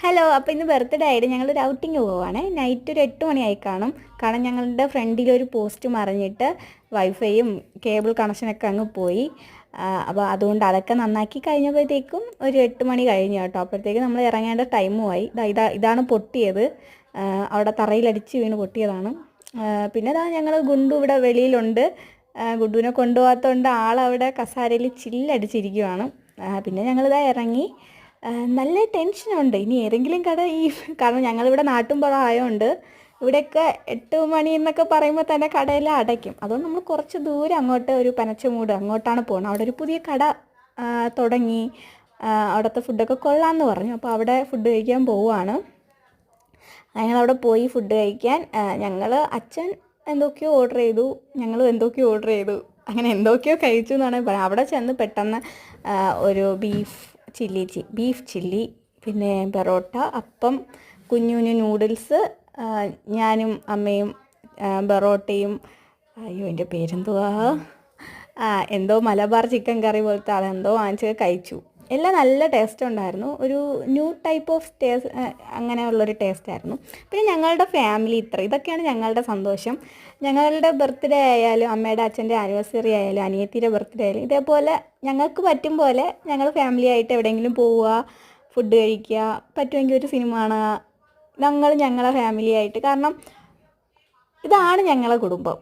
Hello, അപ്പോൾ ഇന്ന് birthday ആയിട്ട് ഞങ്ങളൊരു ഔട്ടിങ് പോവുകയാണ്. നൈറ്റ് ഒരു 8 മണിയായി കാണും. കാരണം ഞങ്ങളുടെ ഫ്രണ്ടിലൊരു പോസ്റ്റ് മറിഞ്ഞിട്ട് വൈഫൈയും കേബിൾ കണക്ഷനൊക്കെ അങ്ങ് പോയി. അപ്പോൾ അതുകൊണ്ട് അതൊക്കെ നന്നാക്കി കഴിഞ്ഞപ്പോഴത്തേക്കും ഒരു 8 മണി കഴിഞ്ഞു കേട്ടോ. അപ്പോഴത്തേക്കും നമ്മൾ ഇറങ്ങേണ്ട ടൈമുമായി. ഇതാണ് പൊട്ടിയത്. അവിടെ തറയിലടിച്ച് വീണ് പൊട്ടിയതാണ്. പിന്നെ ഞങ്ങൾ ഗുണ്ടു ഇവിടെ വെളിയിലുണ്ട്. ഗുണ്ടുവിനെ കൊണ്ടുപോകാത്തതുകൊണ്ട് ആളവിടെ കസാരയിൽ ചില്ലടിച്ചിരിക്കുവാണ്. പിന്നെ ഞങ്ങളിതാ ഇറങ്ങി. നല്ല ടെൻഷനുണ്ട്. ഇനി ഏതെങ്കിലും കട കാരണം ഞങ്ങളിവിടെ നാട്ടുമ്പുറം ആയതുകൊണ്ട് ഇവിടെയൊക്കെ 8 മണി എന്നൊക്കെ പറയുമ്പോൾ തന്നെ കടയെല്ലാം അടയ്ക്കും. അതുകൊണ്ട് നമ്മൾ കുറച്ച് ദൂരം അങ്ങോട്ട് ഒരു പനച്ചമൂട് അങ്ങോട്ടാണ് പോകുന്നത്. അവിടെ ഒരു പുതിയ കട തുടങ്ങി. അവിടുത്തെ ഫുഡൊക്കെ കൊള്ളാമെന്ന് പറഞ്ഞു. അപ്പോൾ അവിടെ ഫുഡ് കഴിക്കാൻ പോവുകയാണ്. ഞങ്ങളവിടെ പോയി ഫുഡ് കഴിക്കാൻ അച്ഛൻ എന്തൊക്കെയോ ഓർഡർ ചെയ്തു, ഞങ്ങളും എന്തൊക്കെയോ ഓർഡർ ചെയ്തു. അങ്ങനെ എന്തൊക്കെയോ കഴിച്ചു എന്നാണ് പറയുന്നത്. അവിടെ ചെന്ന് പെട്ടെന്ന് ഒരു ബീഫ് ചില്ലി, പിന്നെ പെറോട്ട, അപ്പം, കുഞ്ഞു കുഞ്ഞു നൂഡിൽസ്, ഞാനും അമ്മയും പെറോട്ടയും, അയ്യോ എൻ്റെ പേരെന്തുവാ, എന്തോ മലബാർ ചിക്കൻ കറി പോലത്തെ അതെന്തോ വാങ്ങിച്ച് കഴിച്ചു. എല്ലാം നല്ല ടേസ്റ്റ് ഉണ്ടായിരുന്നു. ഒരു ന്യൂ ടൈപ്പ് ഓഫ് ടേസ്റ്റ്, അങ്ങനെയുള്ളൊരു ടേസ്റ്റായിരുന്നു. പിന്നെ ഞങ്ങളുടെ ഫാമിലി ഇതൊക്കെയാണ് ഞങ്ങളുടെ സന്തോഷം. ഞങ്ങളുടെ ബർത്ത്ഡേ ആയാലും അമ്മയുടെ അച്ഛൻ്റെ ആനിവേഴ്സറി ആയാലും അനിയത്തിയുടെ ബർത്ത്ഡേ ആയാലും ഇതേപോലെ ഞങ്ങൾക്ക് പറ്റും പോലെ ഞങ്ങൾ ഫാമിലി ആയിട്ട് എവിടെയെങ്കിലും പോവുക, ഫുഡ് കഴിക്കുക, പറ്റുമെങ്കിൽ ഒരു സിനിമ കാണുക. ഞങ്ങളെ ഫാമിലി ആയിട്ട്, കാരണം ഇതാണ് ഞങ്ങളെ കുടുംബം,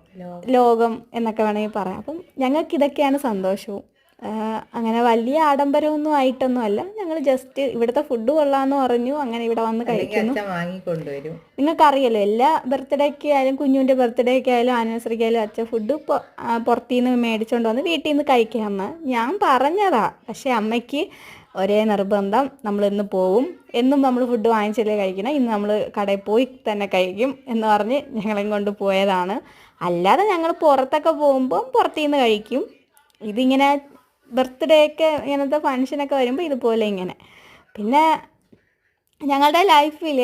ലോകം എന്നൊക്കെ വേണമെങ്കിൽ പറയാം. അപ്പം ഞങ്ങൾക്ക് ഇതൊക്കെയാണ് സന്തോഷവും. അങ്ങനെ വലിയ ആഡംബരമൊന്നും ആയിട്ടൊന്നും അല്ല. ഞങ്ങൾ ജസ്റ്റ് ഇവിടുത്തെ ഫുഡ് കൊള്ളാമെന്ന് പറഞ്ഞു, അങ്ങനെ ഇവിടെ വന്ന് കഴിക്കുന്നു. നിങ്ങൾക്കറിയാലോ, എല്ലാ ബർത്ത്ഡേക്ക് ആയാലും കുഞ്ഞുവിൻ്റെ ബർത്ത്ഡേക്ക് ആയാലും ആനിവേഴ്സറിക്ക് ആയാലും അച്ഛൻ ഫുഡ് പുറത്തുനിന്ന് മേടിച്ചുകൊണ്ട് വന്ന് വീട്ടിൽ നിന്ന് കഴിക്കാമെന്ന് ഞാൻ പറഞ്ഞതാ. പക്ഷേ അമ്മയ്ക്ക് ഒരേ നിർബന്ധം, നമ്മളിന്ന് പോവും, എന്നും നമ്മൾ ഫുഡ് വാങ്ങിച്ചല്ലേ കഴിക്കണം, ഇന്ന് നമ്മൾ കടയിൽ പോയി തന്നെ കഴിക്കും എന്ന് പറഞ്ഞ് ഞങ്ങളെയും കൊണ്ട് പോയതാണ്. അല്ലാതെ ഞങ്ങൾ പുറത്തൊക്കെ പോകുമ്പം പുറത്തുനിന്ന് കഴിക്കും. ഇതിങ്ങനെ ബർത്ത്ഡേ ഒക്കെ ഇങ്ങനത്തെ ഫങ്ഷനൊക്കെ വരുമ്പോൾ ഇതുപോലെ ഇങ്ങനെ. പിന്നെ ഞങ്ങളുടെ ലൈഫിൽ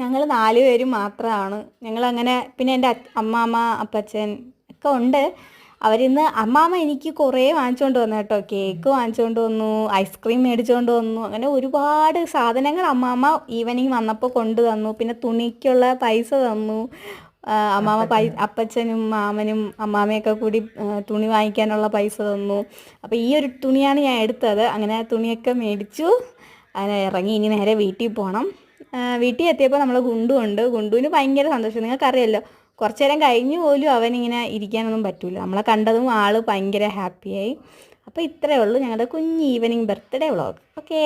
ഞങ്ങൾ 4 പേരും മാത്രമാണ്. ഞങ്ങളങ്ങനെ, പിന്നെ എൻ്റെ അമ്മാമ്മ അപ്പച്ചൻ ഒക്കെ ഉണ്ട്. അവരിന്ന് അമ്മാമ്മ എനിക്ക് കുറേ വാങ്ങിച്ചുകൊണ്ട് വന്നു കേട്ടോ. കേക്ക് വാങ്ങിച്ചുകൊണ്ട് വന്നു, ഐസ്ക്രീം മേടിച്ചുകൊണ്ട് വന്നു, അങ്ങനെ ഒരുപാട് സാധനങ്ങൾ അമ്മാമ്മ ഈവനിങ് വന്നപ്പോൾ കൊണ്ടു തന്നു. പിന്നെ തുണിക്കുള്ള പൈസ തന്നു. അപ്പച്ചനും മാമനും അമ്മാമ്മയൊക്കെ കൂടി തുണി വാങ്ങിക്കാനുള്ള പൈസ തന്നു. അപ്പോൾ ഈ ഒരു തുണിയാണ് ഞാൻ എടുത്തത്. അങ്ങനെ തുണിയൊക്കെ മേടിച്ചു, അങ്ങനെ ഇറങ്ങി. ഇനി നേരെ വീട്ടിൽ പോകണം. വീട്ടിൽ എത്തിയപ്പോൾ നമ്മൾ ഗുണ്ടുണ്ട്. ഗുണ്ടുവിന് ഭയങ്കര സന്തോഷം. നിങ്ങൾക്കറിയാമല്ലോ, കുറച്ച് നേരം കഴിഞ്ഞു പോലും അവനിങ്ങനെ ഇരിക്കാനൊന്നും പറ്റില്ല. നമ്മളെ കണ്ടതും ആൾ ഭയങ്കര ഹാപ്പിയായി. അപ്പോൾ ഇത്രയേ ഉള്ളൂ ഞങ്ങളുടെ കുഞ്ഞ് ഈവനിങ് ബർത്ത്ഡേ വ്ളോഗ്. ഓക്കേ.